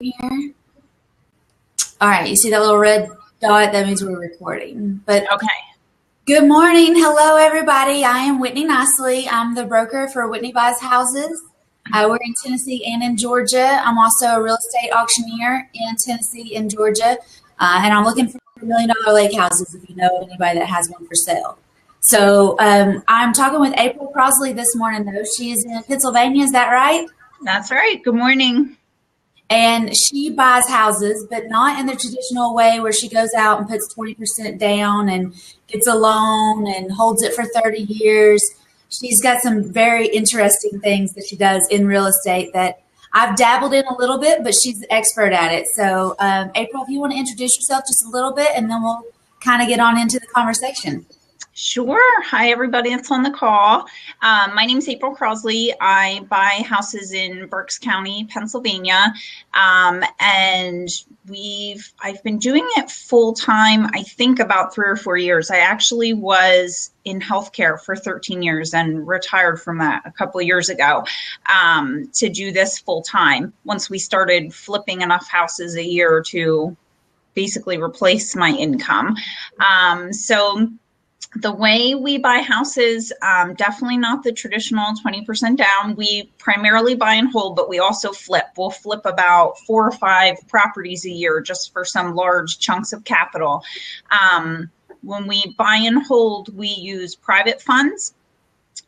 Here. All right, you see that little red dot? That means we're recording. But okay. Good morning. Hello, everybody. I am Whitney Nicely. I'm the broker for Whitney Buys Houses. We're in Tennessee and in Georgia. I'm also a real estate auctioneer in Tennessee and Georgia. And I'm looking for $1 million lake houses if you know of anybody that has one for sale. So I'm talking with April Crosley this morning, though. She is in Pennsylvania. Is that right? That's right. Good morning. And she buys houses, but not in the traditional way where she goes out and puts 20% down and gets a loan and holds it for 30 years. She's got some very interesting things that she does in real estate that I've dabbled in a little bit, but she's an expert at it. So, April, if you want to introduce yourself just a little bit, and then we'll kind of get on into the conversation. Sure. Hi, everybody that's on the call. My name is April Crosley. I buy houses in Berks County, Pennsylvania, and I've been doing it full time. I think about 3 or 4 years. I actually was in healthcare for 13 years and retired from that a couple of years ago to do this full time. Once we started flipping enough houses a year to basically replace my income, so. The way we buy houses, definitely not the traditional 20% down. We primarily buy and hold, but we also flip. We'll flip about 4 or 5 properties a year just for some large chunks of capital. When we buy and hold, we use private funds.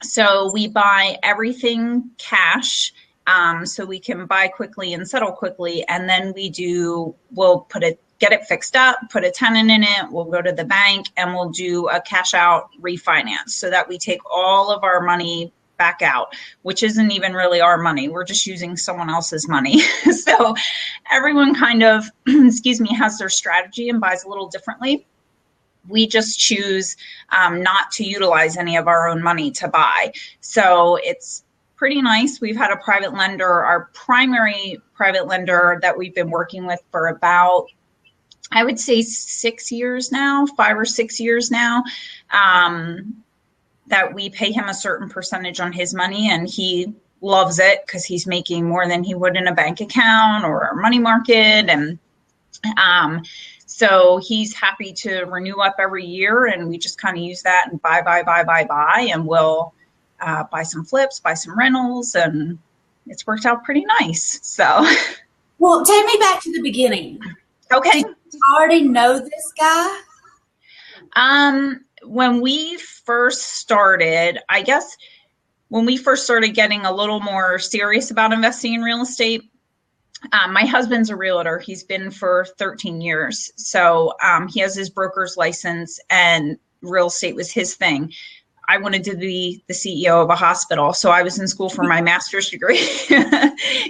So we buy everything cash. So we can buy quickly and settle quickly. And then we'll get it fixed up, put a tenant in it, we'll go to the bank and we'll do a cash out refinance so that we take all of our money back out, which isn't even really our money. We're just using someone else's money. So everyone kind of, has their strategy and buys a little differently. We just choose not to utilize any of our own money to buy. So it's pretty nice. We've had a private lender, our primary private lender that we've been working with for about, I would say 6 years now, 5 or 6 years now, that we pay him a certain percentage on his money, and he loves it because he's making more than he would in a bank account or a money market. And so he's happy to renew up every year, and we just kind of use that and buy, and we'll buy some flips, buy some rentals, and it's worked out pretty nice. So, well, take me back to the beginning. Okay. Did you already know this guy? When we first started, getting a little more serious about investing in real estate, my husband's a realtor. He's been for 13 years. So he has his broker's license and real estate was his thing. I wanted to be the CEO of a hospital. So I was in school for my master's degree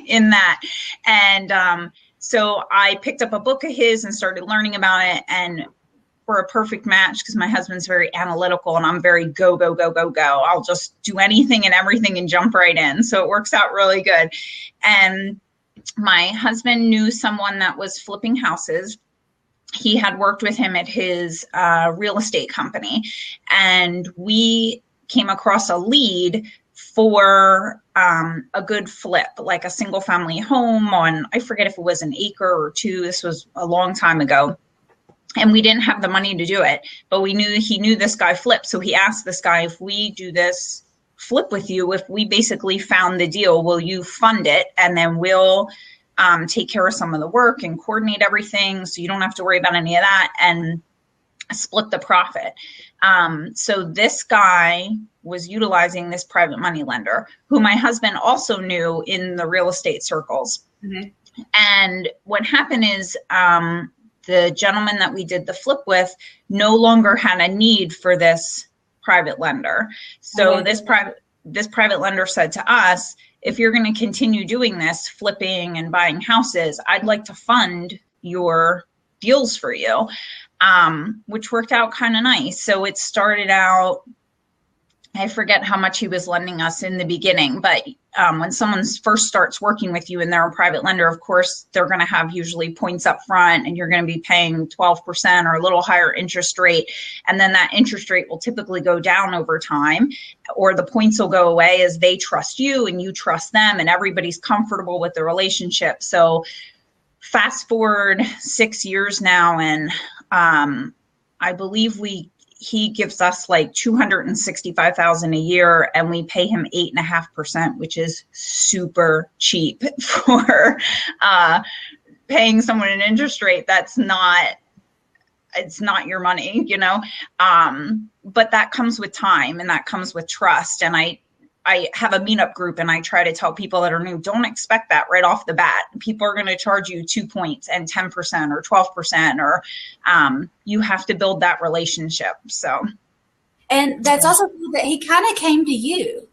in that. And so I picked up a book of his and started learning about it, and we're a perfect match because my husband's very analytical and I'm very go. I'll just do anything and everything and jump right in. So it works out really good. And my husband knew someone that was flipping houses. He had worked with him at his real estate company, and we came across a lead for a good flip, like a single family home on, I forget if it was an acre or 2. This was a long time ago. And we didn't have the money to do it, but he knew this guy flipped. So he asked this guy, if we do this flip with you, if we basically found the deal, will you fund it? And then we'll take care of some of the work and coordinate everything. So you don't have to worry about any of that, and split the profit. So this guy was utilizing this private money lender who my husband also knew in the real estate circles. Mm-hmm. And what happened is the gentleman that we did the flip with no longer had a need for this private lender. So this private lender said to us, if you're going to continue doing this, flipping and buying houses, I'd like to fund your deals for you, which worked out kind of nice. So it started out, I forget how much he was lending us in the beginning, but when someone first starts working with you and they're a private lender, of course, they're going to have usually points up front, and you're going to be paying 12% or a little higher interest rate. And then that interest rate will typically go down over time, or the points will go away as they trust you and you trust them, and everybody's comfortable with the relationship. So fast forward 6 years now, and I believe he gives us like $265,000 a year, and we pay him 8.5%, which is super cheap for paying someone an interest rate that's not, it's not your money, you know. But that comes with time, and that comes with trust. And I have a meetup group, and I try to tell people that are new, don't expect that right off the bat. People are going to charge you 2 points and 10% or 12%, or you have to build that relationship. So, and that's also cool that he kind of came to you.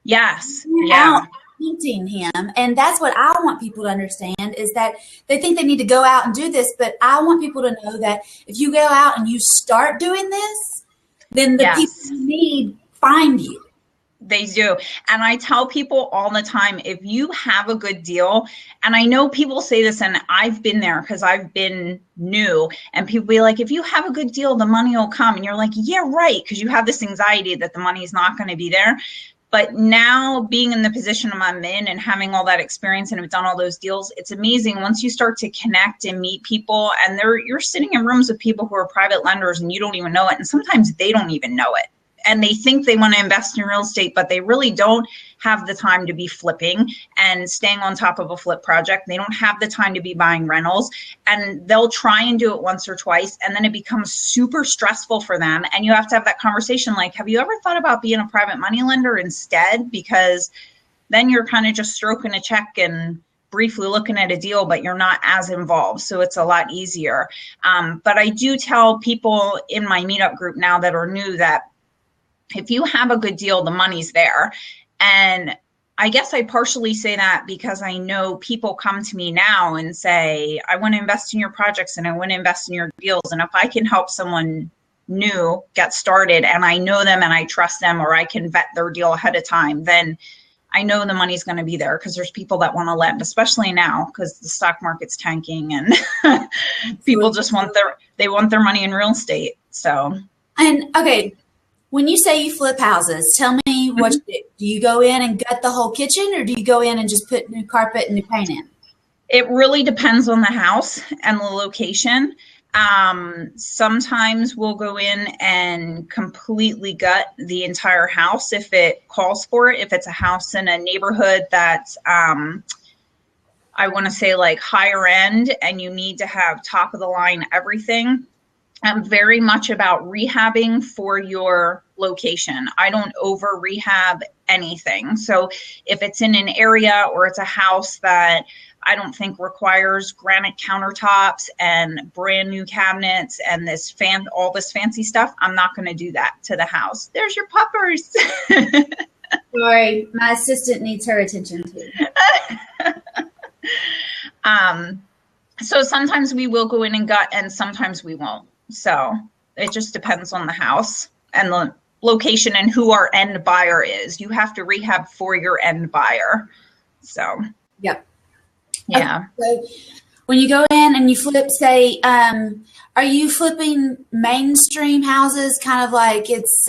Yes. Yeah. Painting him. And that's what I want people to understand, is that they think they need to go out and do this, but I want people to know that if you go out and you start doing this, then the people you need find you. They do. And I tell people all the time, if you have a good deal, and I know people say this, and I've been there because I've been new, and people be like, if you have a good deal, the money will come. And you're like, yeah, right. Because you have this anxiety that the money is not going to be there. But now, being in the position I'm in and having all that experience and have done all those deals, it's amazing once you start to connect and meet people, and you're sitting in rooms with people who are private lenders and you don't even know it. And sometimes they don't even know it. And they think they want to invest in real estate, but they really don't have the time to be flipping and staying on top of a flip project. They don't have the time to be buying rentals, and they'll try and do it once or twice, and then it becomes super stressful for them. And you have to have that conversation like, have you ever thought about being a private money lender instead? Because then you're kind of just stroking a check and briefly looking at a deal, but you're not as involved. So it's a lot easier. But I do tell people in my meetup group now that are new that if you have a good deal, the money's there. And I guess I partially say that because I know people come to me now and say, I want to invest in your projects and I want to invest in your deals. And if I can help someone new get started, and I know them and I trust them, or I can vet their deal ahead of time, then I know the money's going to be there, because there's people that want to lend, especially now because the stock market's tanking and people just want their money in real estate. So, and okay, when you say you flip houses, tell me what you do. Do you go in and gut the whole kitchen, or do you go in and just put new carpet and new paint in? It really depends on the house and the location. Sometimes we'll go in and completely gut the entire house if it calls for it. If it's a house in a neighborhood that's, I want to say like higher end, and you need to have top of the line everything. I'm very much about rehabbing for your location. I don't over rehab anything. So if it's in an area or it's a house that I don't think requires granite countertops and brand new cabinets and all this fancy stuff, I'm not going to do that to the house. There's your puppers. Sorry, my assistant needs her attention too. So sometimes we will go in and gut, and sometimes we won't. So it just depends on the house and the location and who our end buyer is. You have to rehab for your end buyer. So, yep. Yeah. Okay, so when you go in and you flip, say, are you flipping mainstream houses, kind of like it's,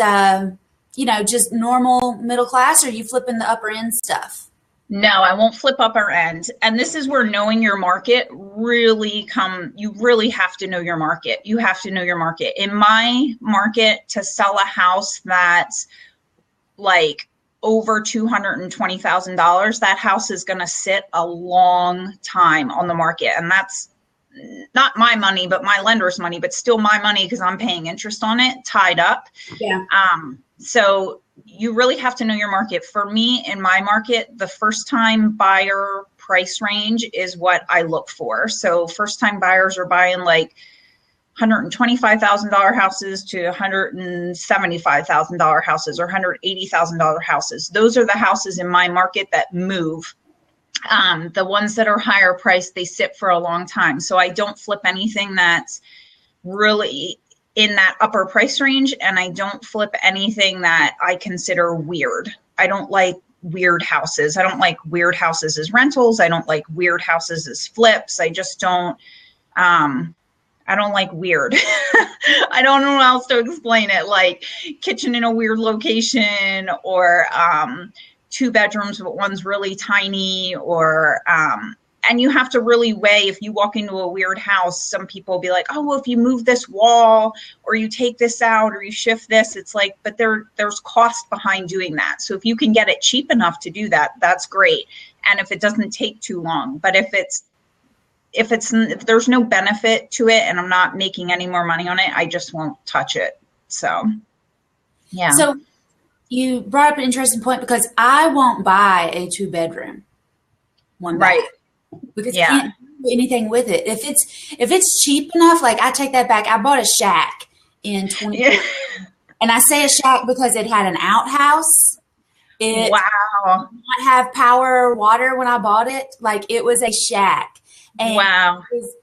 just normal middle class, or are you flipping the upper end stuff? No, I won't flip upper end. And this is where knowing your market you really have to know your market. You have to know your market. In my market, to sell a house that's like over $220,000, that house is going to sit a long time on the market. And that's not my money, but my lender's money, but still my money because I'm paying interest on it, tied up. Yeah. So you really have to know your market. For me, in my market, the first time buyer price range is what I look for. So first time buyers are buying like $125,000 houses to $175,000 houses or $180,000 houses. Those are the houses in my market that move. The ones that are higher priced, they sit for a long time. So I don't flip anything that's really in that upper price range, and I don't flip anything that I consider weird. I don't like weird houses. I don't like weird houses as rentals. I don't like weird houses as flips. I just don't, I don't like weird. I don't know how else to explain it. Like kitchen in a weird location, or 2 bedrooms, but one's really tiny, or And you have to really weigh, if you walk into a weird house, some people will be like, oh, well, if you move this wall or you take this out or you shift this, it's like, but there's cost behind doing that. So if you can get it cheap enough to do that, that's great. And if it doesn't take too long, but if there's no benefit to it and I'm not making any more money on it, I just won't touch it. So, yeah. So you brought up an interesting point, because I won't buy a 2-bedroom, 1 bath, Right. because you can't do anything with it. If it's cheap enough, like, I take that back. I bought a shack in 2014, and I say a shack because it had an outhouse. It Wow. did not have power or water when I bought it. Like, it was a shack. And Wow. it was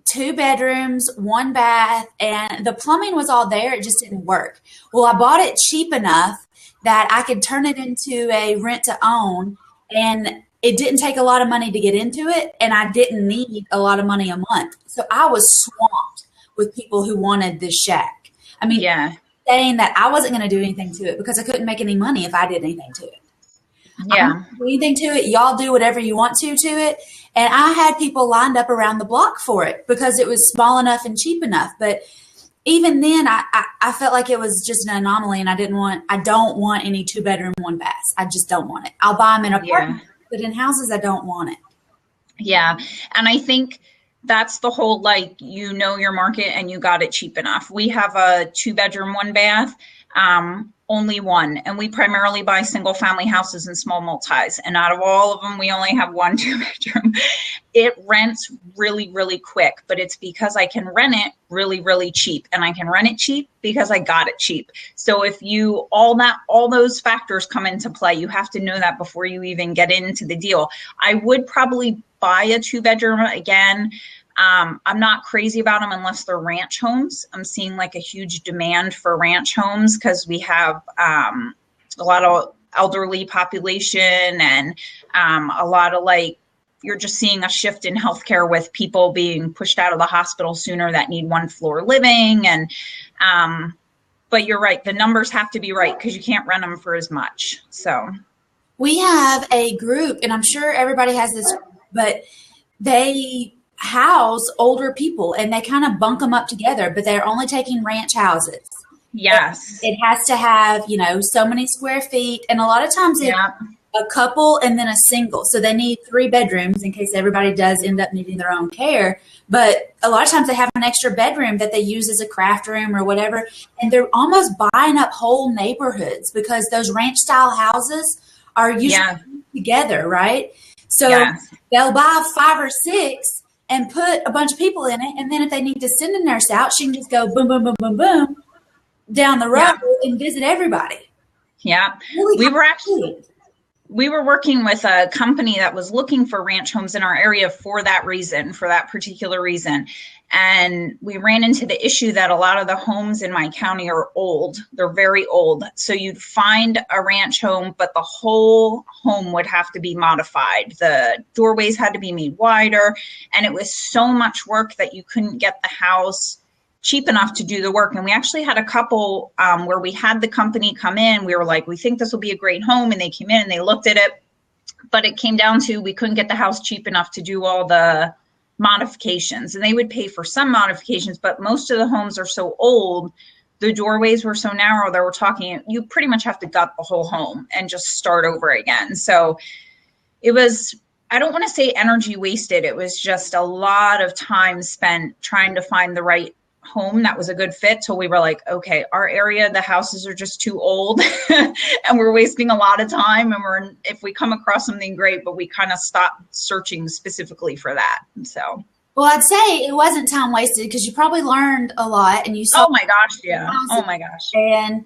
2 bedrooms, 1 bath, and the plumbing was all there. It just didn't work. Well, I bought it cheap enough that I could turn it into a rent to own, and it didn't take a lot of money to get into it, and I didn't need a lot of money a month. So I was swamped with people who wanted this shack. I mean, saying that I wasn't going to do anything to it because I couldn't make any money if I did anything to it. Yeah. I don't do anything to it. Y'all do whatever you want to it. And I had people lined up around the block for it because it was small enough and cheap enough. But even then, I felt like it was just an anomaly, and I don't want any 2-bedroom, 1 baths. I just don't want it. I'll buy them in apartments, but in houses, I don't want it. Yeah. And I think that's the whole, like, you know your market and you got it cheap enough. We have a 2-bedroom, 1 bath, only one. And we primarily buy single family houses and small multis. And out of all of them, we only have 1 2-bedroom. It rents really, really quick, but it's because I can rent it really, really cheap. And I can rent it cheap because I got it cheap. So if all those factors come into play, you have to know that before you even get into the deal. I would probably buy a 2-bedroom again. I'm not crazy about them unless they're ranch homes. I'm seeing like a huge demand for ranch homes because we have a lot of elderly population and a lot of, like, you're just seeing a shift in healthcare with people being pushed out of the hospital sooner that need 1-floor living. And but you're right, the numbers have to be right because you can't rent them for as much. So we have a group, and I'm sure everybody has this, but they house older people and they kind of bunk them up together, but they're only taking ranch houses. Yes. It has to have, so many square feet. And a lot of times it's a couple and then a single. So they need 3 bedrooms in case everybody does end up needing their own care. But a lot of times they have an extra bedroom that they use as a craft room or whatever. And they're almost buying up whole neighborhoods because those ranch style houses are usually together, right? So they'll buy 5 or 6 and put a bunch of people in it. And then if they need to send a nurse out, she can just go boom, boom, boom, boom, boom down the road and visit everybody. Yeah. Really we were working with a company that was looking for ranch homes in our area for that reason, for that particular reason. And we ran into the issue that a lot of the homes in my county are old. They're very old. So you'd find a ranch home, but the whole home would have to be modified. The doorways had to be made wider. And it was so much work that you couldn't get the house cheap enough to do the work. And we actually had a couple where we had the company come in. We were like, we think this will be a great home. And they came in and they looked at it. But it came down to we couldn't get the house cheap enough to do all the modifications, and they would pay for some modifications, but most of the homes are so old, the doorways were so narrow that we're talking, you pretty much have to gut the whole home and just start over again. So it was, I don't want to say energy wasted. It was just a lot of time spent trying to find the right home that was a good fit till we were like, okay, our area, the houses are just too old and we're wasting a lot of time, and if we come across something great, but we kind of stopped searching specifically for that. So well, I'd say it wasn't time wasted because you probably learned a lot and you saw oh my gosh and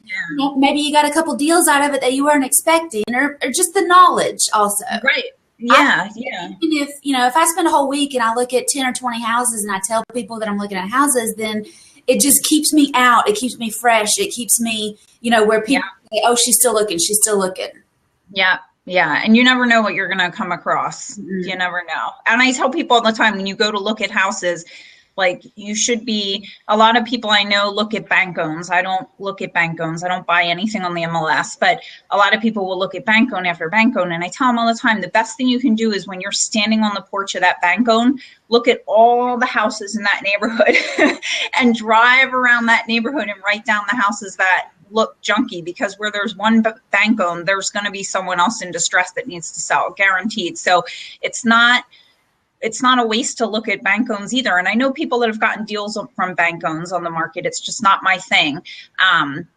maybe you got a couple deals out of it that you weren't expecting, or just the knowledge also, right? Yeah. Even if I spend a whole week and I look at 10 or 20 houses and I tell people that I'm looking at houses, then it just keeps me out. It keeps me fresh. It keeps me, where people say, oh, she's still looking. Yeah. Yeah. And you never know what you're going to come across. Mm-hmm. You never know. And I tell people all the time, when you go to look at houses, Like, you should be, a lot of people I know look at bank owns. I don't look at bank owns. I don't buy anything on the MLS, but a lot of people will look at bank own after bank own. And I tell them all the time, the best thing you can do is when you're standing on the porch of that bank own, look at all the houses in that neighborhood and drive around that neighborhood and write down the houses that look junky, because where there's one bank owned, there's going to be someone else in distress that needs to sell, guaranteed. So it's not a waste to look at bank owns either. And I know people that have gotten deals from bank owns on the market. It's just not my thing.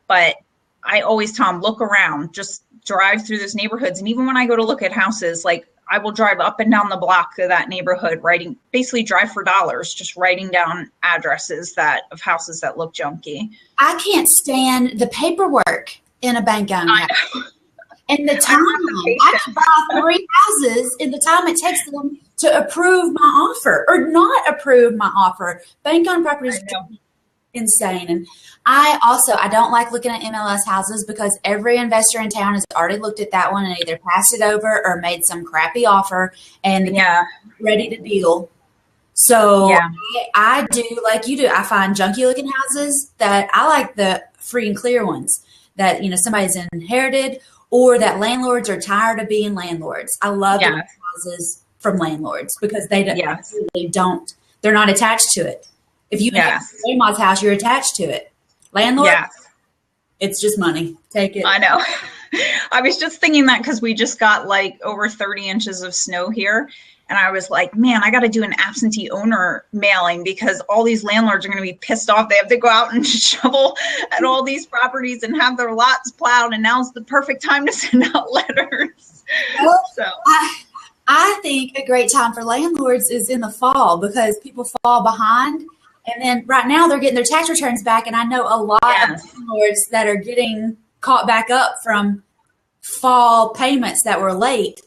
But I always tell them, look around, just drive through those neighborhoods. And even when I go to look at houses, like, I will drive up and down the block of that neighborhood, basically drive for dollars, just writing down addresses of houses that look junky. I can't stand the paperwork in a bank owned house. And the time, I could buy 3 houses in the time it takes them to approve my offer or not approve my offer. Bank owned properties are insane. And I don't like looking at MLS houses because every investor in town has already looked at that one and either passed it over or made some crappy offer and ready to deal. So I do like you do. I find junky looking houses that I like, the free and clear ones that, somebody's inherited, or that landlords are tired of being landlords. I love houses from landlords because they don't, they're not attached to it. If you have grandma's house, you're attached to it. Landlord, it's just money. Take it. I know. I was just thinking that because we just got like over 30 inches of snow here. And I was like, man, I got to do an absentee owner mailing because all these landlords are going to be pissed off. They have to go out and shovel at all these properties and have their lots plowed. And now's the perfect time to send out letters. Well, so I think a great time for landlords is in the fall because people fall behind. And then right now they're getting their tax returns back. And I know a lot of landlords that are getting caught back up from fall payments that were late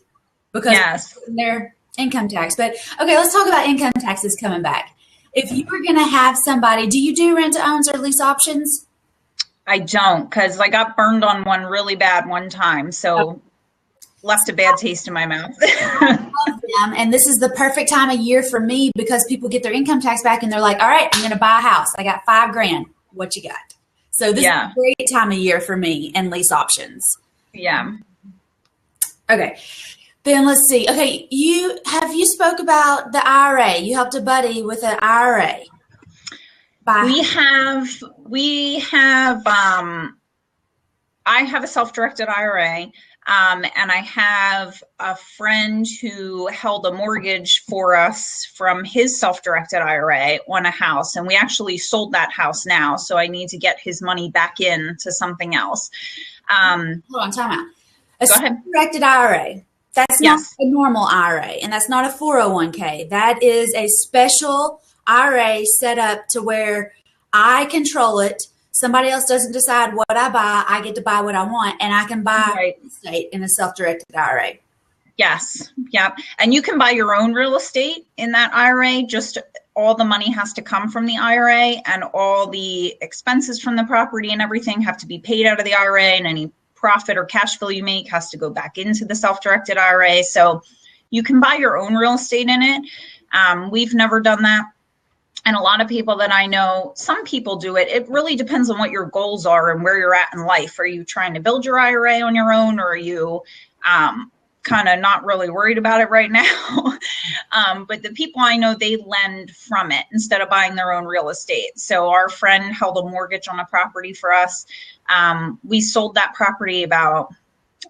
because they're income tax. But okay, let's talk about income taxes coming back. If you were going to have somebody, do you do rent to owns or lease options? I don't, because I got burned on one really bad one time. So left a bad taste in my mouth. I love them. And this is the perfect time of year for me because people get their income tax back and they're like, all right, I'm going to buy a house. I got $5,000. What you got? So this is a great time of year for me and lease options. Yeah. Okay. Then let's see. Okay, you spoke about the IRA. You helped a buddy with an IRA. We have. I have a self-directed IRA, and I have a friend who held a mortgage for us from his self-directed IRA on a house, and we actually sold that house now. So I need to get his money back into something else. Hold on, time out. A self-directed IRA. That's not a normal IRA, and that's not a 401k. That is a special IRA set up to where I control it. Somebody else doesn't decide what I buy. I get to buy what I want, and I can buy real estate in a self-directed IRA. Yes. Yep. And you can buy your own real estate in that IRA. Just all the money has to come from the IRA, and all the expenses from the property and everything have to be paid out of the IRA, and any profit or cash flow you make has to go back into the self-directed IRA. So you can buy your own real estate in it. We've never done that. And a lot of people that I know, some people do it. It really depends on what your goals are and where you're at in life. Are you trying to build your IRA on your own, or are you kind of not really worried about it right now? But the people I know, they lend from it instead of buying their own real estate. So our friend held a mortgage on a property for us. We sold that property about,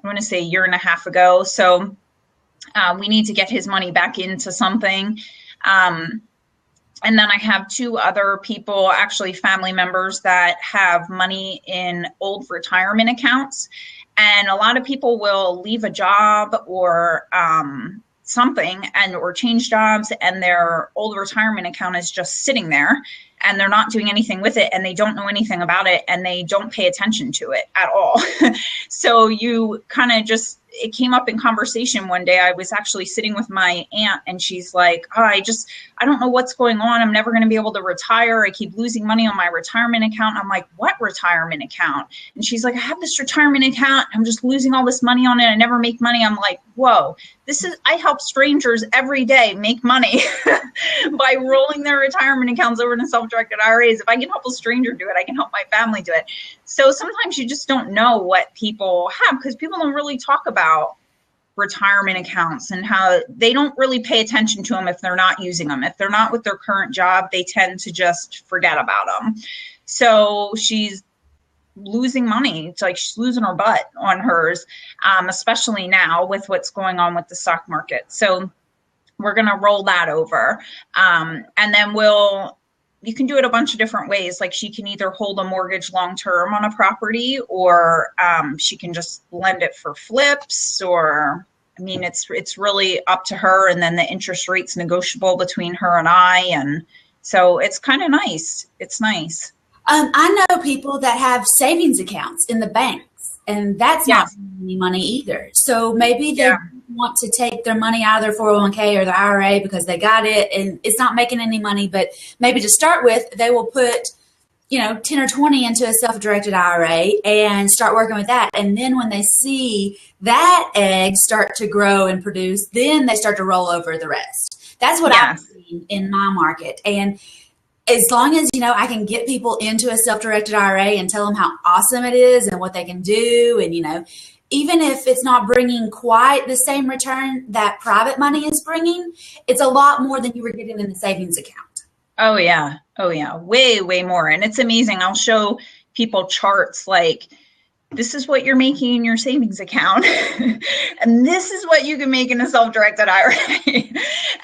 I want to say, a year and a half ago. So we need to get his money back into something. And then I have 2 other people, actually family members, that have money in old retirement accounts. And a lot of people will leave a job or something or change jobs, and their old retirement account is just sitting there and they're not doing anything with it, and they don't know anything about it, and they don't pay attention to it at all. So you kind of just, it came up in conversation one day. I was actually sitting with my aunt, and she's like, oh, I don't know what's going on. I'm never going to be able to retire. I keep losing money on my retirement account. I'm like, what retirement account? And she's like, I have this retirement account. I'm just losing all this money on it. I never make money. I'm like, whoa, I help strangers every day make money by rolling their retirement accounts over into self-directed IRAs. If I can help a stranger do it, I can help my family do it. So sometimes you just don't know what people have, because people don't really talk about retirement accounts and how they don't really pay attention to them if they're not using them. If they're not with their current job, they tend to just forget about them. So she's losing money. It's like she's losing her butt on hers, especially now with what's going on with the stock market. So we're going to roll that over. And then you can do it a bunch of different ways. Like she can either hold a mortgage long-term on a property, or she can just lend it for flips, or, I mean, it's really up to her. And then the interest rate's negotiable between her and I. And so it's kind of nice. It's nice. I know people that have savings accounts in the banks, and that's not any money either. So maybe they want to take their money out of their 401k or the IRA because they got it and it's not making any money, but maybe to start with, they will put, 10 or 20 into a self-directed IRA and start working with that. And then when they see that egg start to grow and produce, then they start to roll over the rest. That's what I've seen in my market. And as long as, I can get people into a self-directed IRA and tell them how awesome it is and what they can do. And, even if it's not bringing quite the same return that private money is bringing, it's a lot more than you were getting in the savings account. Oh, yeah. Way, way more. And it's amazing. I'll show people charts like, this is what you're making in your savings account. And this is what you can make in a self-directed IRA.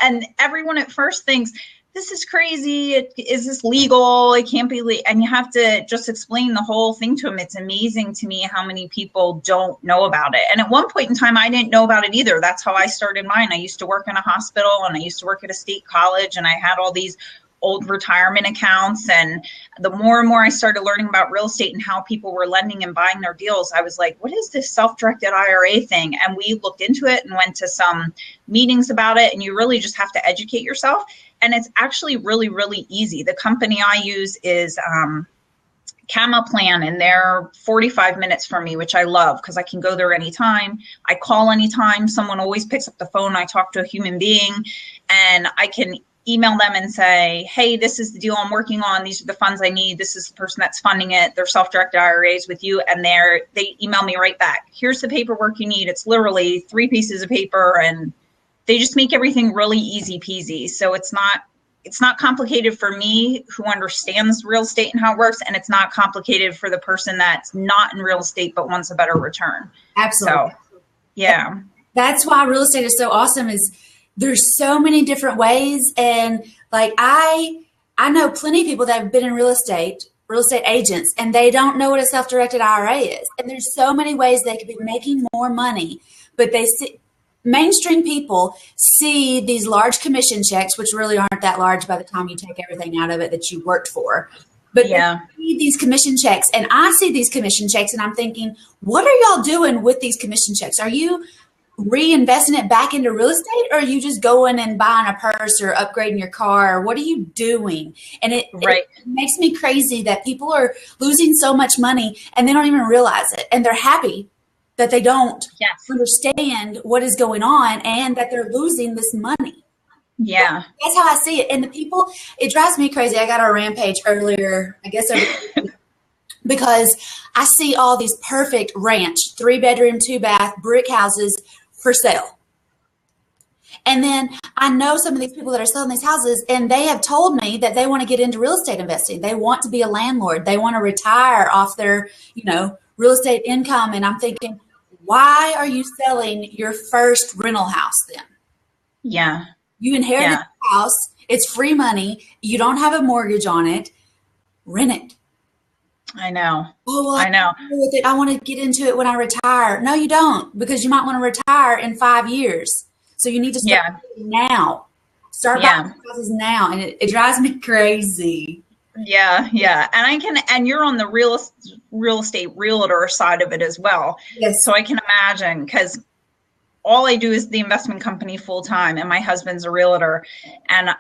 And everyone at first thinks, this is crazy. Is this legal? It can't be legal. And you have to just explain the whole thing to them. It's amazing to me how many people don't know about it. And at one point in time, I didn't know about it either. That's how I started mine. I used to work in a hospital, and I used to work at a state college, and I had all these old retirement accounts. And the more and more I started learning about real estate and how people were lending and buying their deals, I was like, what is this self-directed IRA thing? And we looked into it and went to some meetings about it. And you really just have to educate yourself. And it's actually really, really easy. The company I use is Kama Plan, and they're 45 minutes from me, which I love because I can go there anytime. I call anytime. Someone always picks up the phone. I talk to a human being, and I can email them and say, hey, this is the deal I'm working on. These are the funds I need. This is the person that's funding it. They're self-directed IRAs with you. And they email me right back. Here's the paperwork you need. It's literally 3 pieces of paper, and they just make everything really easy peasy. So it's not complicated for me who understands real estate and how it works. And it's not complicated for the person that's not in real estate, but wants a better return. Absolutely. So, yeah. That's why real estate is so awesome, is there's so many different ways. And like, I know plenty of people that have been in real estate agents, and they don't know what a self-directed IRA is. And there's so many ways they could be making more money, but mainstream people see these large commission checks, which really aren't that large by the time you take everything out of it that you worked for. But they see these commission checks, and I see these commission checks, and I'm thinking, what are y'all doing with these commission checks? Are you reinvesting it back into real estate, or are you just going and buying a purse or upgrading your car? Or what are you doing? And it makes me crazy that people are losing so much money and they don't even realize it. And they're happy that they don't understand what is going on and that they're losing this money. Yeah. That's how I see it. And the people, it drives me crazy. I got on a rampage earlier, I guess, because I see all these perfect ranch, 3-bedroom, 2-bath, brick houses for sale. And then I know some of these people that are selling these houses, and they have told me that they want to get into real estate investing. They want to be a landlord. They want to retire off their, real estate income. And I'm thinking, why are you selling your first rental house then? Yeah. You inherited the house. It's free money. You don't have a mortgage on it. Rent it. I know. Oh, well, I know. I want to get into it when I retire. No, you don't, because you might want to retire in 5 years. So you need to start now. Start buying houses now. And it drives me crazy. Yeah. Yeah. And you're on the real estate realtor side of it as well. Yes. So I can imagine, because all I do is the investment company full time, and my husband's a realtor. And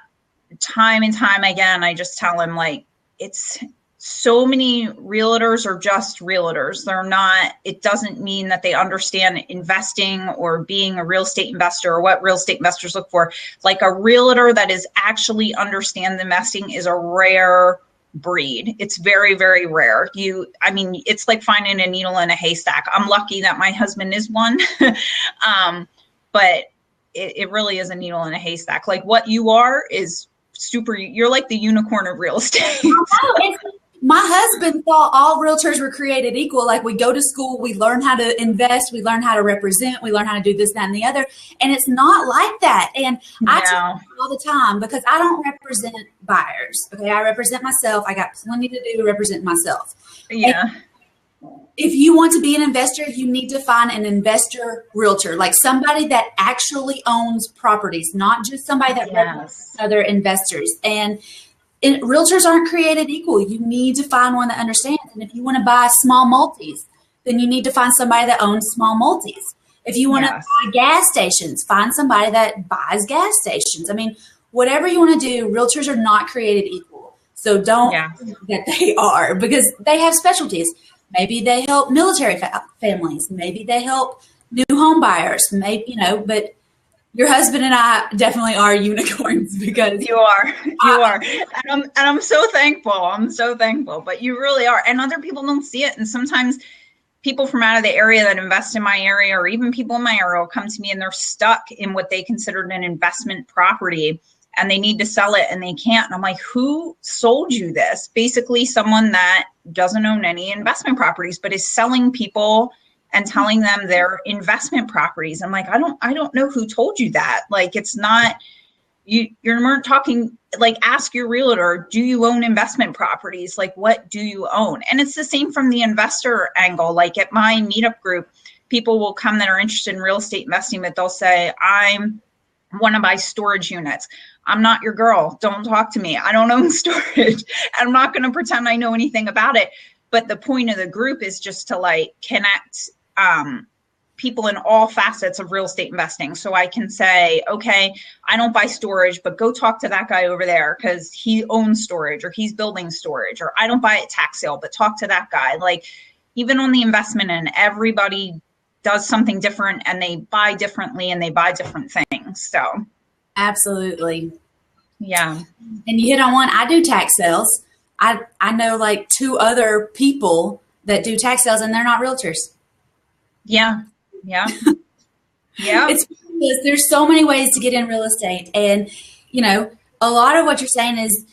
time and time again, I just tell him, like, it's so many realtors are just realtors. They're not, it doesn't mean that they understand investing or being a real estate investor or what real estate investors look for. Like, a realtor that is actually understands investing is a rare breed. It's very, very rare. It's like finding a needle in a haystack. I'm lucky that my husband is one. But it really is a needle in a haystack. Like, what you are is you're like the unicorn of real estate. My husband thought all realtors were created equal. Like, we go to school, we learn how to invest, we learn how to represent, we learn how to do this, that, and the other. And it's not like that. And I tell them all the time, because I don't represent buyers. Okay. I represent myself. I got plenty to do to represent myself. Yeah. And if you want to be an investor, you need to find an investor realtor, like somebody that actually owns properties, not just somebody that represents other investors. And realtors aren't created equal. You need to find one that understands. And if you want to buy small multis, then you need to find somebody that owns small multis. If you want to buy gas stations, find somebody that buys gas stations. I mean, whatever you want to do, realtors are not created equal. So don't think that they are, because they have specialties. Maybe they help military families. Maybe they help new home buyers. Maybe, but your husband and I definitely are unicorns, because you are. And I'm so thankful. But you really are. And other people don't see it. And sometimes people from out of the area that invest in my area, or even people in my area, will come to me and they're stuck in what they considered an investment property, and they need to sell it and they can't. And I'm like, who sold you this? Basically, someone that doesn't own any investment properties, but is selling people and telling them they're investment properties. I'm like, I don't know who told you that. Like, it's not, you're talking, like, ask your realtor, do you own investment properties? Like, what do you own? And it's the same from the investor angle. Like, at my meetup group, people will come that are interested in real estate investing, but they'll say, I want to buy storage units. I'm not your girl. Don't talk to me. I don't own storage. I'm not going to pretend I know anything about it. But the point of the group is just to, like, connect people in all facets of real estate investing. So I can say, okay, I don't buy storage, but go talk to that guy over there because he owns storage, or he's building storage, or I don't buy it tax sale, but talk to that guy. Like, even on the investment end, everybody does something different, and they buy differently, and they buy different things. So absolutely. Yeah. And you hit on one. I do tax sales. I know like 2 other people that do tax sales, and they're not realtors. Yeah. Yeah. It's because there's so many ways to get in real estate. And, a lot of what you're saying is,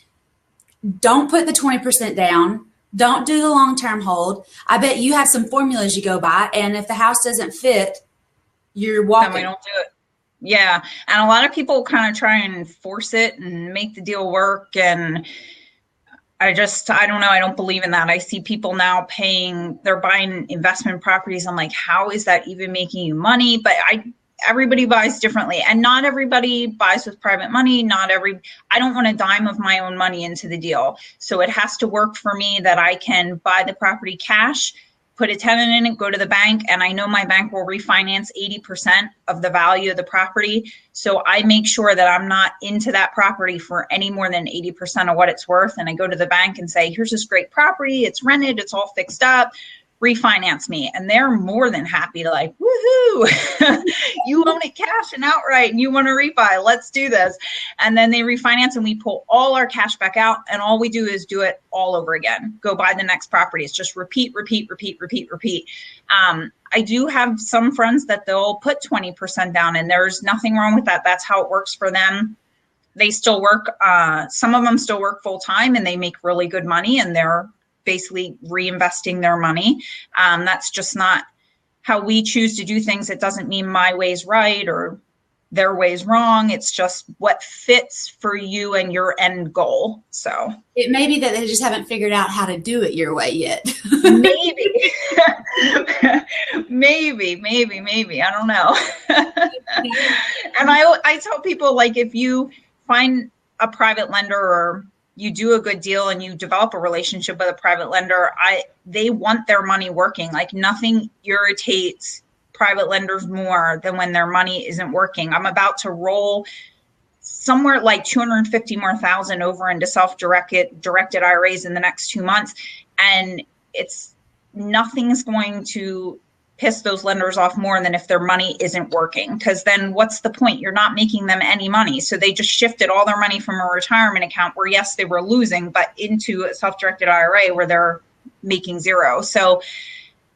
don't put the 20% down. Don't do the long-term hold. I bet you have some formulas you go by, and if the house doesn't fit, you're walking. Then we don't do it. Yeah. And a lot of people kind of try and force it and make the deal work. And I don't know. I don't believe in that. I see people now they're buying investment properties. I'm like, how is that even making you money? But everybody buys differently, and not everybody buys with private money. I don't want a dime of my own money into the deal. So it has to work for me that I can buy the property cash, put a tenant in it, go to the bank, and I know my bank will refinance 80% of the value of the property. So I make sure that I'm not into that property for any more than 80% of what it's worth. And I go to the bank and say, here's this great property. It's rented. It's all fixed up. Refinance me. And they're more than happy to, like, woohoo, you own it cash and outright, and you want to refi, let's do this. And then they refinance, and we pull all our cash back out, and all we do is do it all over again. Go buy the next property. It's just repeat. I do have some friends that they'll put 20% down, and there's nothing wrong with that. That's how it works for them. They still work. Some of them still work full time, and they make really good money, and they're basically reinvesting their money. That's just not how we choose to do things. It doesn't mean my way's right or their way's wrong. It's just what fits for you and your end goal. So it may be that they just haven't figured out how to do it your way yet. Maybe. maybe. I don't know. And I tell people, like, if you find a private lender, or you do a good deal and you develop a relationship with a private lender, they want their money working. Like, nothing irritates private lenders more than when their money isn't working. I'm about to roll somewhere like 250 more thousand over into directed IRAs in the next 2 months. And nothing's going to piss those lenders off more than if their money isn't working, because then what's the point? You're not making them any money. So they just shifted all their money from a retirement account where, yes, they were losing, but into a self-directed IRA where they're making zero. So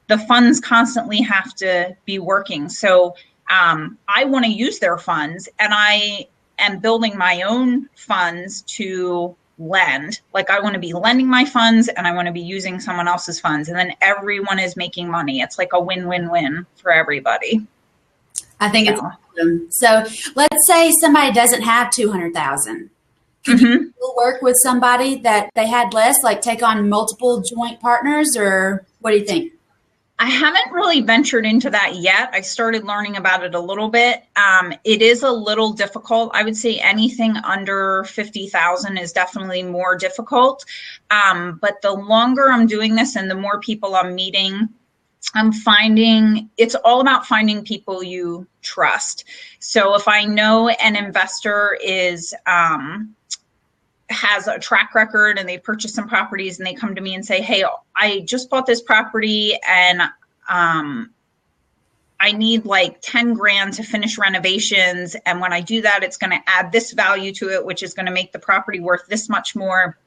the funds constantly have to be working. So I want to use their funds, and I am building my own funds to lend. Like, I want to be lending my funds and I want to be using someone else's funds, and then everyone is making money. It's like a win-win-win for everybody. I think it's awesome. So let's say somebody doesn't have 200,000. Can you work with somebody that they had less, like take on multiple joint partners, or what do you think? I haven't really ventured into that yet. I started learning about it a little bit. It is a little difficult. I would say anything under 50,000 is definitely more difficult. But the longer I'm doing this and the more people I'm meeting, I'm finding it's all about finding people you trust. So if I know an investor has a track record and they purchased some properties and they come to me and say, hey, I just bought this property and I need like 10 grand to finish renovations. And when I do that, it's going to add this value to it, which is going to make the property worth this much more.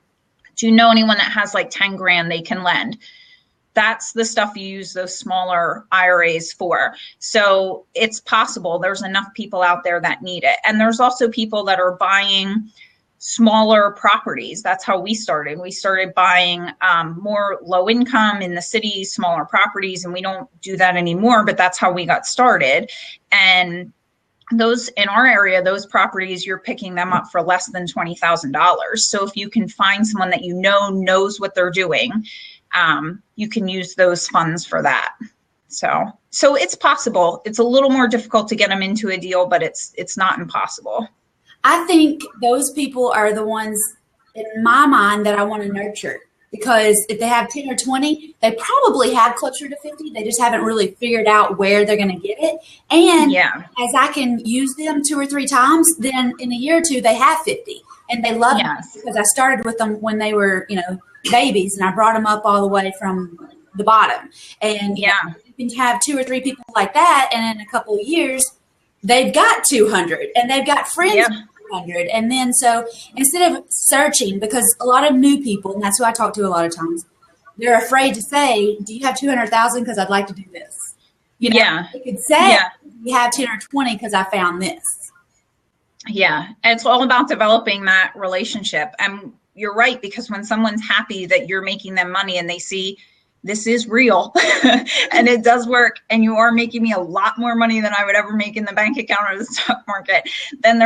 Do you know anyone that has like 10 grand they can lend? That's the stuff you use those smaller IRAs for. So it's possible. There's enough people out there that need it. And there's also people that are buying smaller properties. That's how we started. We started buying more low income in the city, smaller properties, and we don't do that anymore, but that's how we got started. And those in our area, those properties, you're picking them up for less than $20,000. So if you can find someone that you know knows what they're doing, you can use those funds for that. So it's possible. It's a little more difficult to get them into a deal, but it's not impossible. I think those people are the ones in my mind that I want to nurture, because if they have 10 or 20, they probably have closer to 50. They just haven't really figured out where they're going to get it. And as I can use them 2 or 3 times, then in a year or two, they have 50 and they love it, because I started with them when they were, babies, and I brought them up all the way from the bottom. And you can have 2 or 3 people like that. And in a couple of years, they've got 200 and they've got friends. Yeah. And then so instead of searching, because a lot of new people, and that's who I talk to a lot of times, they're afraid to say, do you have 200,000? Because I'd like to do this. They could say, you have 10 or 20 because I found this. Yeah. And it's all about developing that relationship. And you're right, because when someone's happy that you're making them money and they see this is real and it does work, and you are making me a lot more money than I would ever make in the bank account or the stock market, then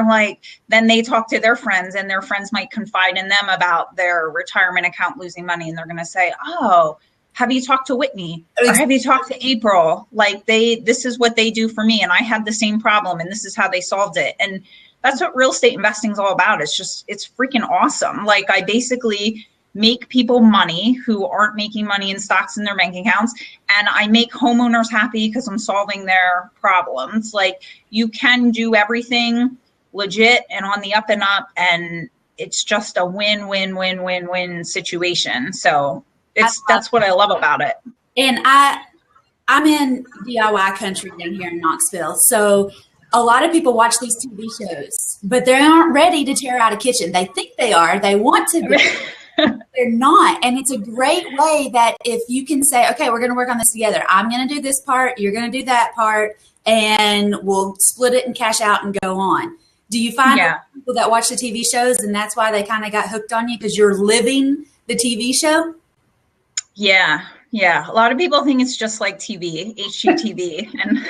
then they talk to their friends, and their friends might confide in them about their retirement account losing money. And they're going to say, oh, have you talked to Whitney? Or have you talked to April? Like this is what they do for me. And I had the same problem and this is how they solved it. And that's what real estate investing is all about. It's freaking awesome. Like, I basically make people money who aren't making money in stocks in their bank accounts. And I make homeowners happy because I'm solving their problems. Like, you can do everything legit and on the up and up, and it's just a win-win-win-win-win situation. So that's what I love about it. And I'm in DIY country down here in Knoxville. So a lot of people watch these TV shows, but they aren't ready to tear out a kitchen. They think they are. They want to be. They're not. And it's a great way that if you can say, okay, we're going to work on this together. I'm going to do this part. You're going to do that part. And we'll split it and cash out and go on. Do you find people that watch the TV shows and that's why they kind of got hooked on you, because you're living the TV show? Yeah. Yeah. A lot of people think it's just like TV, HGTV. And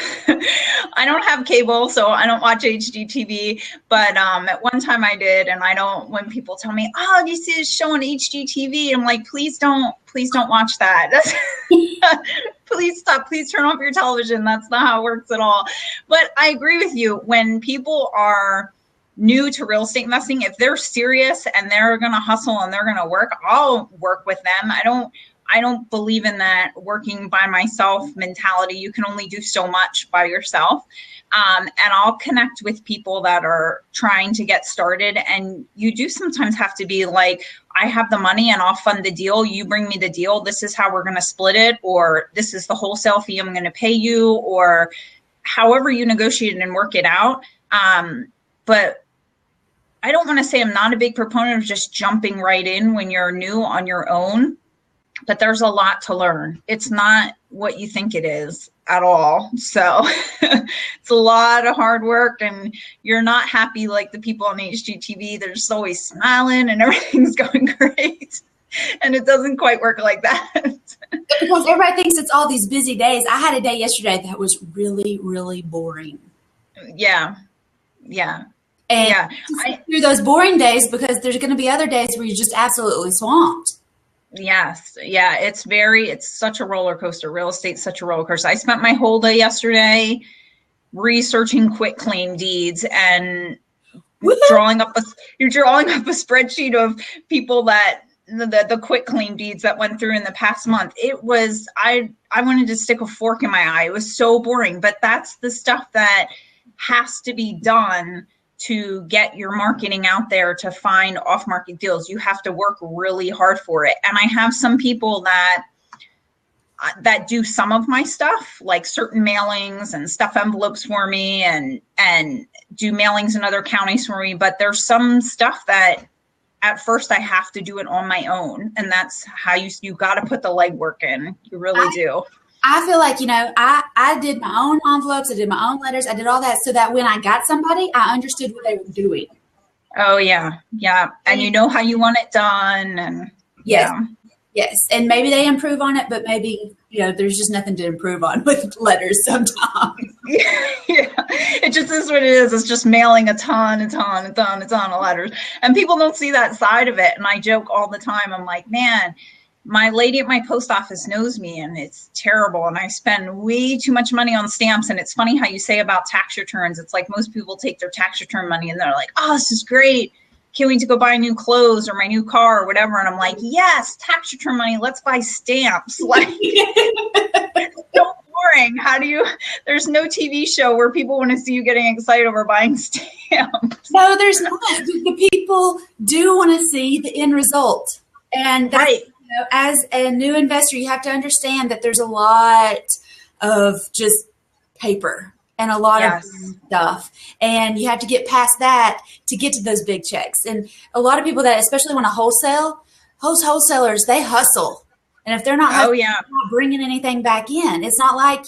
I don't have cable, so I don't watch HGTV. But at one time I did. And when people tell me, oh, this is showing HGTV, I'm like, please don't watch that. Please stop. Please turn off your television. That's not how it works at all. But I agree with you. When people are new to real estate investing, if they're serious and they're going to hustle and they're going to work, I'll work with them. I don't I don't believe in that working by myself mentality. You can only do so much by yourself. And I'll connect with people that are trying to get started. And you do sometimes have to be like, I have the money and I'll fund the deal. You bring me the deal. This is how we're going to split it, or this is the wholesale fee I'm going to pay you, or however you negotiate it and work it out. But I don't want to say I'm not a big proponent of just jumping right in when you're new on your own, but there's a lot to learn. It's not what you think it is at all. So it's a lot of hard work, and you're not happy like the people on HGTV. They're just always smiling and everything's going great. And it doesn't quite work like that. Because everybody thinks it's all these busy days. I had a day yesterday that was really, really boring. Yeah. Yeah. And yeah. through those boring days, because there's going to be other days where you're just absolutely swamped. Yes. Yeah. It's such a roller coaster. Real estate's such a roller coaster. I spent my whole day yesterday researching quitclaim deeds and drawing up a spreadsheet of people that the quitclaim deeds that went through in the past month. It was, I wanted to stick a fork in my eye. It was so boring, but that's the stuff that has to be done to get your marketing out there, to find off-market deals. You have to work really hard for it. And I have some people that do some of my stuff, like certain mailings and stuff envelopes for me, and do mailings in other counties for me. But there's some stuff that at first I have to do it on my own. And that's how you got to put the legwork in. You really do. I feel like, I did my own envelopes, I did my own letters, I did all that so that when I got somebody, I understood what they were doing. Oh, yeah. Yeah. And you know how you want it done. And yes. Yeah. Yes. And maybe they improve on it, but maybe, there's just nothing to improve on with letters sometimes. Yeah. It just is what it is. It's just mailing a ton of letters. And people don't see that side of it. And I joke all the time. I'm like, man, my lady at my post office knows me, and it's terrible. And I spend way too much money on stamps. And it's funny how you say about tax returns. It's like most people take their tax return money and they're like, oh, this is great. Can't wait to go buy new clothes or my new car or whatever. And I'm like, yes, tax return money. Let's buy stamps. Like, it's so boring. There's no TV show where people want to see you getting excited over buying stamps. No, there's not. The people do want to see the end result. And that's, right. As a new investor, you have to understand that there's a lot of just paper and a lot of stuff. And you have to get past that to get to those big checks. And a lot of people that especially want to wholesale, wholesalers, they hustle. And if they're not, they're not bringing anything back in, it's not like,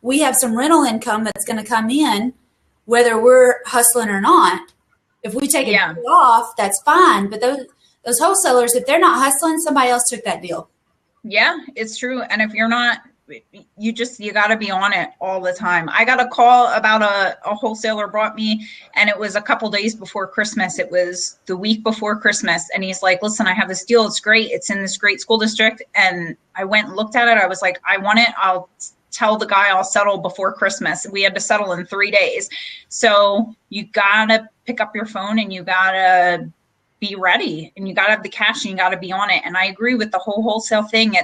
we have some rental income that's going to come in, whether we're hustling or not. If we take it off, that's fine. But those wholesalers, if they're not hustling, somebody else took that deal. Yeah, it's true. And if you're not, you got to be on it all the time. I got a call about a wholesaler brought me, and it was a couple days before Christmas. It was the week before Christmas. And he's like, listen, I have this deal. It's great. It's in this great school district. And I went and looked at it. I was like, I want it. I'll tell the guy I'll settle before Christmas. We had to settle in 3 days. So you got to pick up your phone and you got to be ready, and you got to have the cash, and you got to be on it. And I agree with the whole wholesale thing.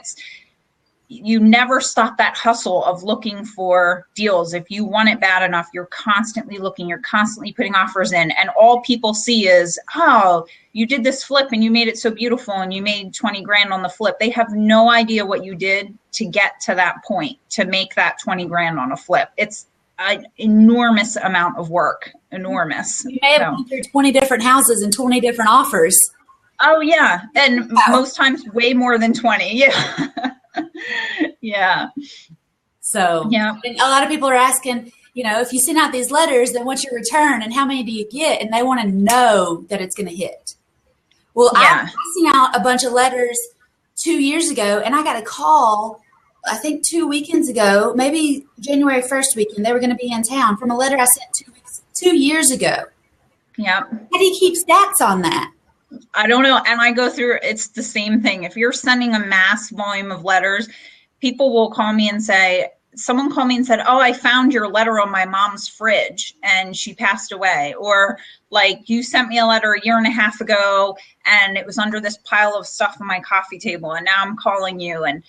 You never stop that hustle of looking for deals. If you want it bad enough, you're constantly looking, you're constantly putting offers in, and all people see is, oh, you did this flip and you made it so beautiful and you made 20 grand on the flip. They have no idea what you did to get to that point, to make that 20 grand on a flip. It's an enormous amount of work. Enormous. You may have gone through 20 different houses and 20 different offers. Oh, yeah. And most times way more than 20. Yeah. Yeah. So, and a lot of people are asking, if you send out these letters, then what's your return and how many do you get? And they want to know that it's going to hit. Well, I sent out a bunch of letters 2 years ago, and I got a call, I think 2 weekends ago, maybe January 1st weekend, they were going to be in town from a letter I sent 2 years ago. Yeah. How do you keep stats on that? I don't know. And I go through, it's the same thing. If you're sending a mass volume of letters, people will call me and say, someone called me and said, oh, I found your letter on my mom's fridge and she passed away. Or like, you sent me a letter a year and a half ago and it was under this pile of stuff on my coffee table and now I'm calling you. And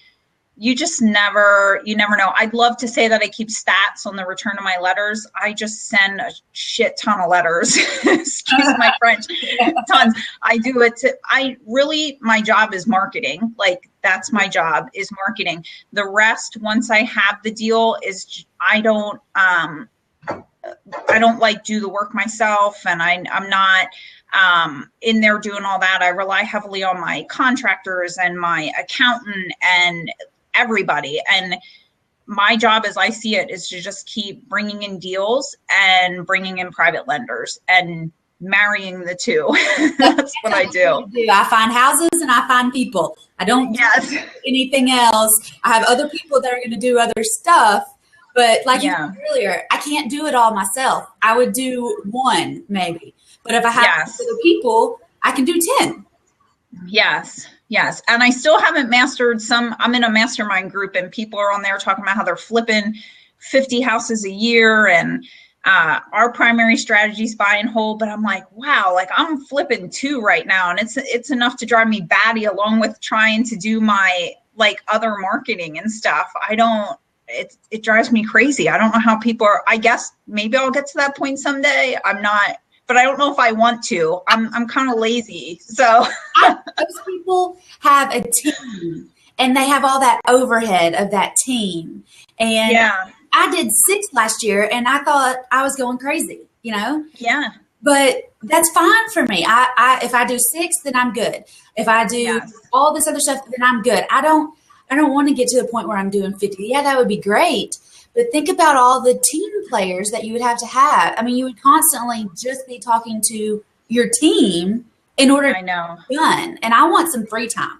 you just you never know. I'd love to say that I keep stats on the return of my letters. I just send a shit ton of letters. Excuse my French. Tons. I do it my job is marketing. Like, that's my job, is marketing. The rest, once I have the deal, is I don't like do the work myself, and I'm not in there doing all that. I rely heavily on my contractors and my accountant and everybody. And my job, as I see it, is to just keep bringing in deals and bringing in private lenders and marrying the two. That's what I do. I find houses and I find people. I don't do anything else. I have other people that are going to do other stuff. But like you said earlier, I can't do it all myself. I would do one maybe. But if I have other people, I can do 10. Yes. Yes. And I still haven't mastered I'm in a mastermind group and people are on there talking about how they're flipping 50 houses a year. And our primary strategy is buy and hold. But I'm like, wow, like I'm flipping 2 right now. And it's enough to drive me batty, along with trying to do my like other marketing and stuff. It drives me crazy. I don't know how people are. I guess maybe I'll get to that point someday. I'm not. But I don't know if I want to. I'm kind of lazy. So those people have a team and they have all that overhead of that team. And I did 6 last year and I thought I was going crazy, Yeah. But that's fine for me. If I do 6, then I'm good. If I do all this other stuff, then I'm good. I don't want to get to the point where I'm doing 50. Yeah, that would be great. But think about all the team players that you would have to have. I mean, you would constantly just be talking to your team in order to get done. And I want some free time.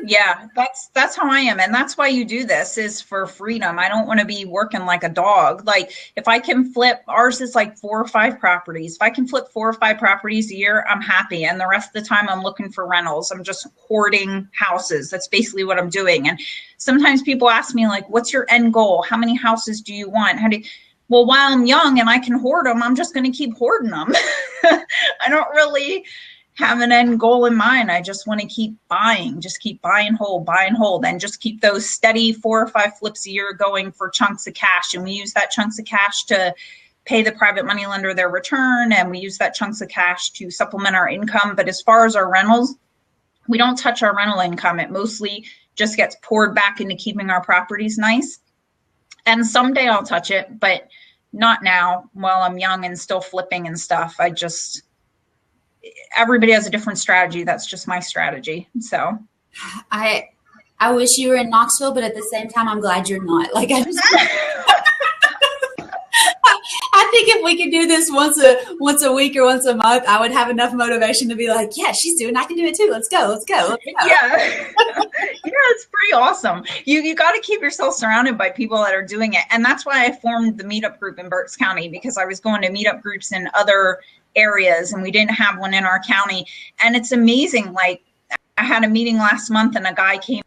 Yeah, that's how I am. And that's why you do this, is for freedom. I don't want to be working like a dog. Like, if I can flip, ours is like 4 or 5 properties. If I can flip 4 or 5 properties a year, I'm happy. And the rest of the time I'm looking for rentals. I'm just hoarding houses. That's basically what I'm doing. And sometimes people ask me, like, what's your end goal? How many houses do you want? Well, while I'm young and I can hoard them, I'm just going to keep hoarding them. I don't really have an end goal in mind. I just want to keep buying, buy and hold, and just keep those steady 4 or 5 flips a year going for chunks of cash. And we use that chunks of cash to pay the private money lender their return. And we use that chunks of cash to supplement our income. But as far as our rentals, we don't touch our rental income. It mostly just gets poured back into keeping our properties nice. And someday I'll touch it, but not now while I'm young and still flipping and stuff. Everybody has a different strategy. That's just my strategy. So I wish you were in Knoxville, but at the same time, I'm glad you're not. Like, I think if we could do this once a week or once a month, I would have enough motivation to be like, yeah, she's doing, I can do it too. Let's go. Yeah. It's pretty awesome. You got to keep yourself surrounded by people that are doing it. And that's why I formed the meetup group in Berks County, because I was going to meetup groups in other areas and we didn't have one in our county. And it's amazing. Like, I had a meeting last month and a guy came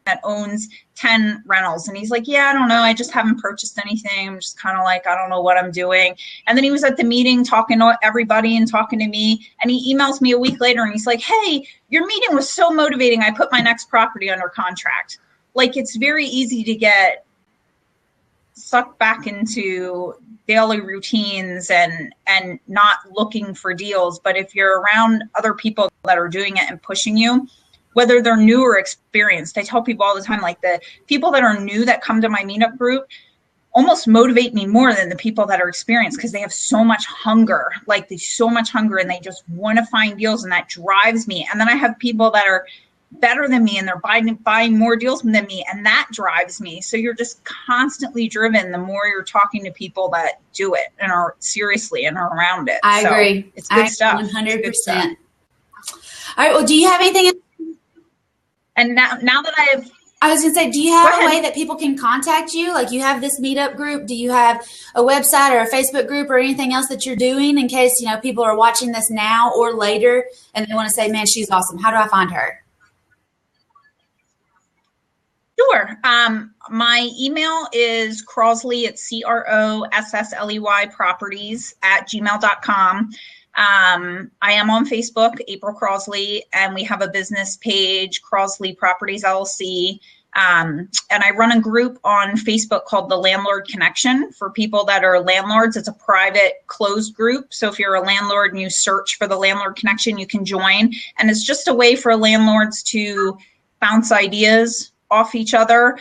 that owns 10 rentals. And he's like, yeah, I don't know. I just haven't purchased anything. I'm just kind of like, I don't know what I'm doing. And then he was at the meeting talking to everybody and talking to me. And he emails me a week later and he's like, hey, your meeting was so motivating. I put my next property under contract. Like, it's very easy to get sucked back into daily routines and not looking for deals. But if you're around other people that are doing it and pushing you, whether they're new or experienced, I tell people all the time, like, the people that are new that come to my meetup group almost motivate me more than the people that are experienced, because they have so much hunger, and they just want to find deals, and that drives me. And then I have people that are better than me and they're buying more deals than me, and that drives me. So you're just constantly driven the more you're talking to people that do it and are seriously and are around it. I agree. It's good stuff. 100%. All right. Well, do you have anything? And now that I was going to say, do you have a way that people can contact you? Like, you have this meetup group. Do you have a website or a Facebook group or anything else that you're doing in case, people are watching this now or later and they want to say, man, she's awesome. How do I find her? Sure. My email is Crossley at CROSSLEY properties at gmail.com. I am on Facebook, April Crossley, and we have a business page, Crossley Properties LLC. And I run a group on Facebook called the Landlord Connection for people that are landlords. It's a private closed group. So if you're a landlord and you search for the Landlord Connection, you can join. And it's just a way for landlords to bounce ideas off each other,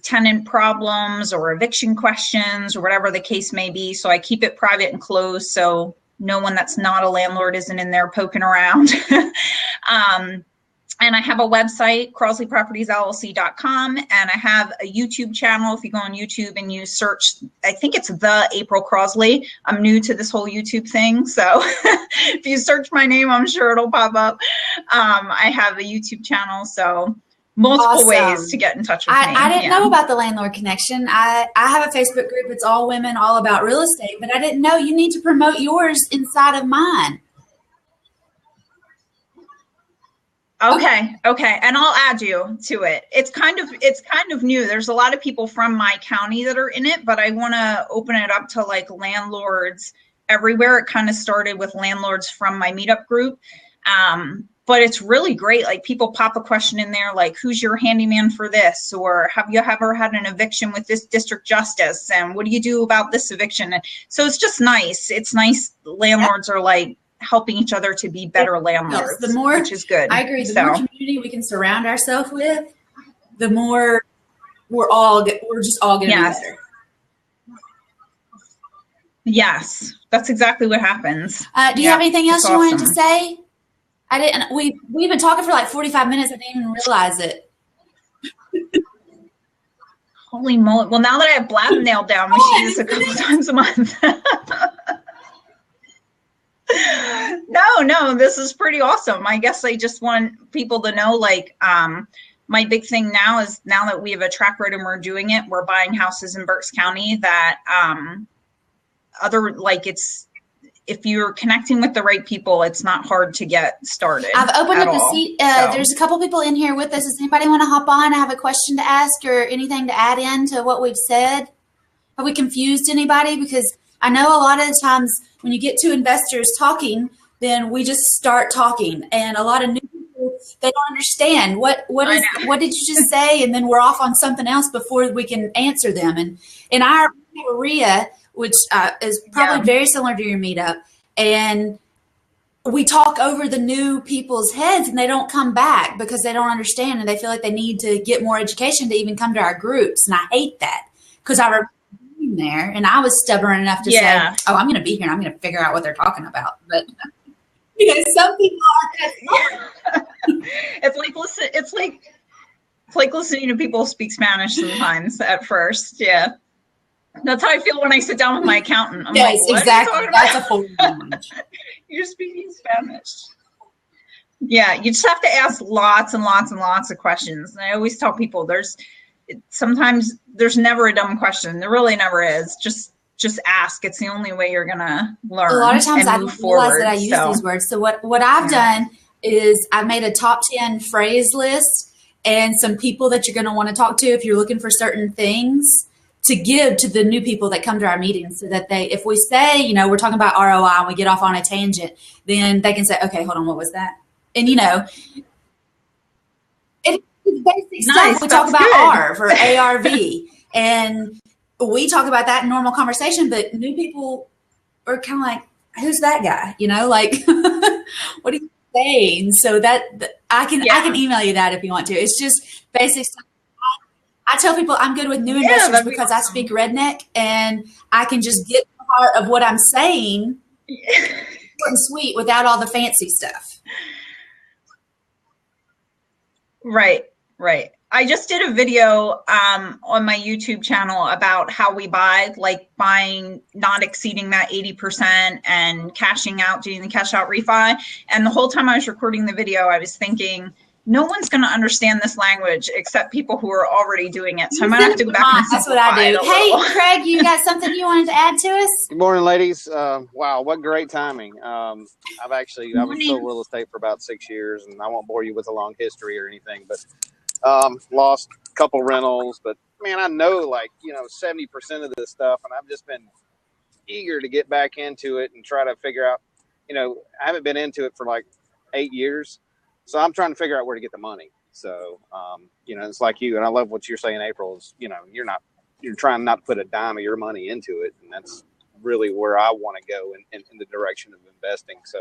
tenant problems or eviction questions or whatever the case may be. So I keep it private and closed so no one that's not a landlord isn't in there poking around. And I have a website, CrossleyPropertiesLLC.com, and I have a YouTube channel. If you go on YouTube and you search, I think it's the April Crossley. I'm new to this whole YouTube thing, so if you search my name, I'm sure it'll pop up. I have a YouTube channel, so multiple ways to get in touch with me. I didn't know about the Landlord Connection. I have a Facebook group. It's all women, all about real estate, but I didn't know you need to promote yours inside of mine. Okay. And I'll add you to it. It's kind of new. There's a lot of people from my county that are in it, but I want to open it up to like landlords everywhere. It kind of started with landlords from my meetup group. But it's really great. Like people pop a question in there, like, who's your handyman for this? Or have you ever had an eviction with this district justice? And what do you do about this eviction? And so it's just nice. It's nice. Landlords are like helping each other to be better landlords, yes, the more, which is good. I agree. The more community we can surround ourselves with, the more we're just all going to be better. Yes, that's exactly what happens. Do you have anything else you wanted to say? I didn't. We've been talking for like 45 minutes. I didn't even realize it. Holy moly! Well, now that I have blab nailed down, we see this a couple times a month. No, this is pretty awesome. I guess I just want people to know, like, my big thing now is now that we have a track road and we're doing it, we're buying houses in Berks County that if you're connecting with the right people, it's not hard to get started. I've opened up the seat. There's a couple people in here with us. Does anybody want to hop on? I have a question to ask or anything to add in to what we've said. Have we confused anybody? Because I know a lot of the times when you get two investors talking, then we just start talking, and a lot of new people, they don't understand what did you just say, and then we're off on something else before we can answer them. And in our area, which is probably very similar to your meetup, and we talk over the new people's heads, and they don't come back because they don't understand, and they feel like they need to get more education to even come to our groups, and I hate that because I remember being there, and I was stubborn enough to say, "Oh, I'm going to be here, and I'm going to figure out what they're talking about." But some people are. It's like listening to people speak Spanish sometimes at first. Yeah. That's how I feel when I sit down with my accountant. I'm like, what exactly. That's a foreign language. You're speaking Spanish. Yeah, you just have to ask lots and lots and lots of questions. And I always tell people sometimes there's never a dumb question. There really never is. Just ask. It's the only way you're gonna learn. A lot of times I don't realize that I use these words. So what I've done is I've made a top 10 phrase list and some people that you're gonna want to talk to if you're looking for certain things to give to the new people that come to our meetings, so that if we say, we're talking about ROI and we get off on a tangent, then they can say, okay, hold on, what was that? And it's basic stuff. We talk about ARV or ARV, and we talk about that in normal conversation, but new people are kind of like, who's that guy? What are you saying? So that I can email you that if you want to. It's just basic stuff. I tell people I'm good with new investors because I speak redneck, and I can just get the heart of what I'm saying short and sweet without all the fancy stuff. Right. I just did a video on my YouTube channel about how we buy, like buying, not exceeding that 80% and cashing out, doing the cash out refi. And the whole time I was recording the video, I was thinking, no one's going to understand this language except people who are already doing it. So I might have to go back and that's what I do. Hey, Craig, you got something you wanted to add to us? Good morning, ladies. Wow, what great timing. I was sold real estate for about 6 years, and I won't bore you with a long history or anything, but Lost a couple rentals, but man, I know like, 70% of this stuff, and I've just been eager to get back into it and try to figure out, I haven't been into it for like 8 years. So I'm trying to figure out where to get the money. So, it's like you, and I love what you're saying, April, is, you're trying not to put a dime of your money into it. And that's really where I want to go in the direction of investing. So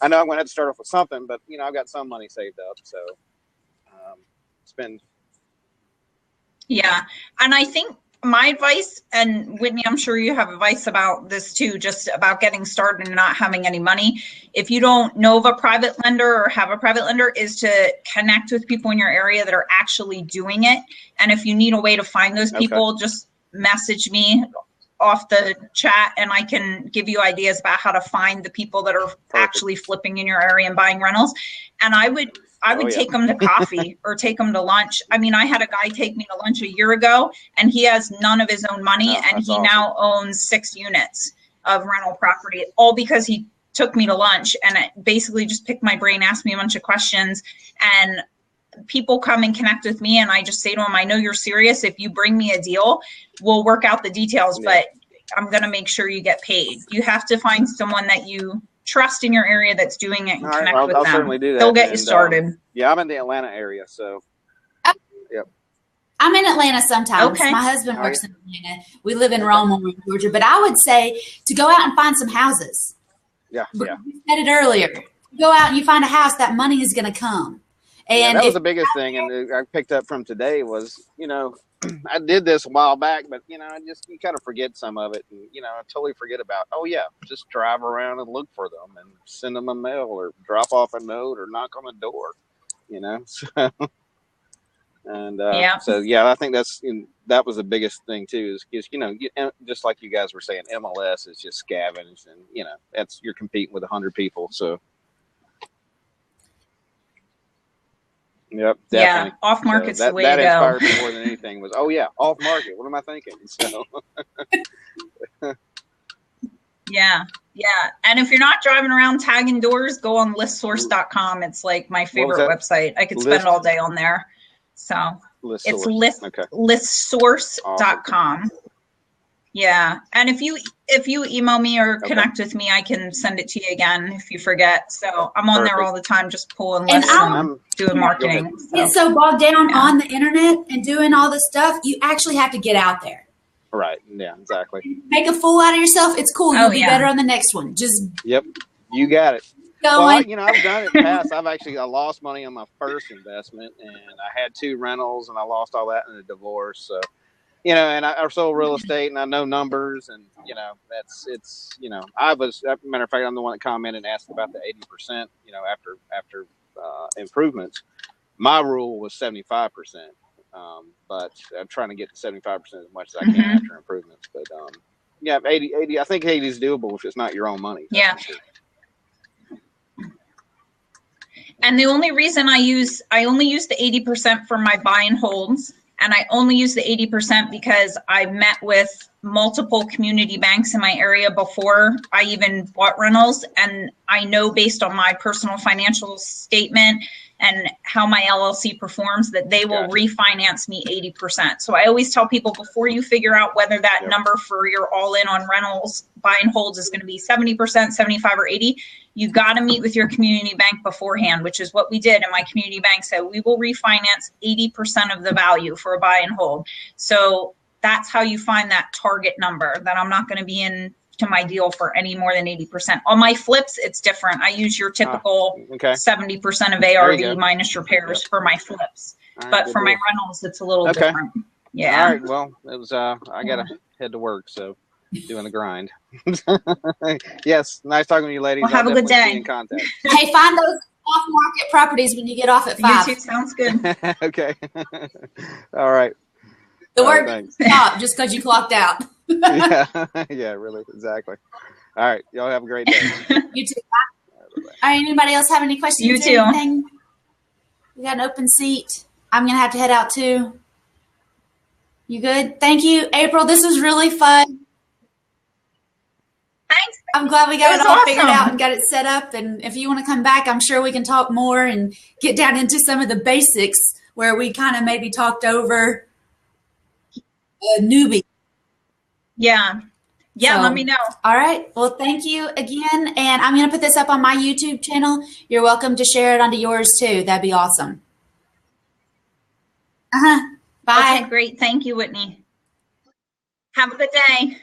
I know I'm going to have to start off with something, but, I've got some money saved up. So spend. Yeah. And I think my advice, and Whitney, I'm sure you have advice about this too, just about getting started and not having any money. If you don't know of a private lender or have a private lender, is to connect with people in your area that are actually doing it. And if you need a way to find those people, just message me off the chat and I can give you ideas about how to find the people that are actually flipping in your area and buying rentals. And I would take them to coffee or take them to lunch. I mean, I had a guy take me to lunch a year ago and he has none of his own money and he now owns 6 units of rental property, all because he took me to lunch and it basically just picked my brain, asked me a bunch of questions, and people come and connect with me and I just say to them, I know you're serious. If you bring me a deal, we'll work out the details, but I'm going to make sure you get paid. You have to find someone that you trust in your area that's doing it and connect with them. I'll certainly do that. They'll get you started. I'm in the Atlanta area, so. Yep. I'm in Atlanta sometimes. Okay. My husband works in Atlanta. We live in Rome, Georgia. But I would say to go out and find some houses. Yeah. You said it earlier. You go out and you find a house, that money is going to come. And that was the biggest thing, and I picked up from today was, I did this a while back, but you kind of forget some of it, and I totally forget about. Oh yeah, just drive around and look for them, and send them a mail, or drop off a note, or knock on the door, So, and so I think that was the biggest thing too, is just like you guys were saying, MLS is just scavenged, and that's you're competing with 100 people, so. Yep, definitely. Yeah, off market's the way to go. That inspired me more than anything was, off market. What am I thinking? So. Yeah. And if you're not driving around tagging doors, go on listsource.com. It's like my favorite website. I could spend all day on there. So it's listsource.com. Yeah. And if you email me or connect with me, I can send it to you again if you forget. So I'm on there all the time, just pulling lists and doing marketing. It's so bogged down on the internet and doing all this stuff. You actually have to get out there. Right. Yeah, exactly. Make a fool out of yourself. It's cool. You'll be better on the next one. Yep. You got it. Well, I've done it in the past. I lost money on my first investment, and I had 2 rentals, and I lost all that in a divorce. So. And I sold real estate and I know numbers, and, I was, as a matter of fact, I'm the one that commented and asked about the 80%, after improvements. My rule was 75%. But I'm trying to get to 75% as much as I can after improvements. But, 80, I think 80 is doable if it's not your own money. Yeah. Sure. And the only reason I only use the 80% for my buy and holds. And I only use the 80% because I met with multiple community banks in my area before I even bought rentals. And I know based on my personal financial statement and how my LLC performs that they will refinance me 80%. So I always tell people before you figure out whether that number for your all in on rentals, buy and holds is going to be 70%, 75 or 80, you got to meet with your community bank beforehand, which is what we did. And my community bank said, we will refinance 80% of the value for a buy and hold. So that's how you find that target number, that I'm not going to be in to my deal for any more than 80%. On my flips, it's different. I use your typical 70% of ARV minus repairs for my flips. Right, but for my rentals, it's a little different. Yeah. All right. Well, it was, I got to head to work. So doing the grind. Yes. Nice talking to you, ladies. Well, have a good day. Be in contact. Hey, find those off-market properties when you get off at 5. You too, sounds good. Okay. All right. The word stop just because you clocked out. Yeah, really, exactly. All right. Y'all have a great day. You too. All right. Anybody else have any questions? You too. Anything? We got an open seat. I'm going to have to head out too. You good? Thank you, April. This was really fun. Thanks. I'm glad we got it all figured out and got it set up. And if you want to come back, I'm sure we can talk more and get down into some of the basics where we kind of maybe talked over a newbie. Yeah. Yeah, So, let me know. All right. Well, thank you again. And I'm going to put this up on my YouTube channel. You're welcome to share it onto yours too. That'd be awesome. Uh-huh. Bye. Okay, great. Thank you, Whitney. Have a good day.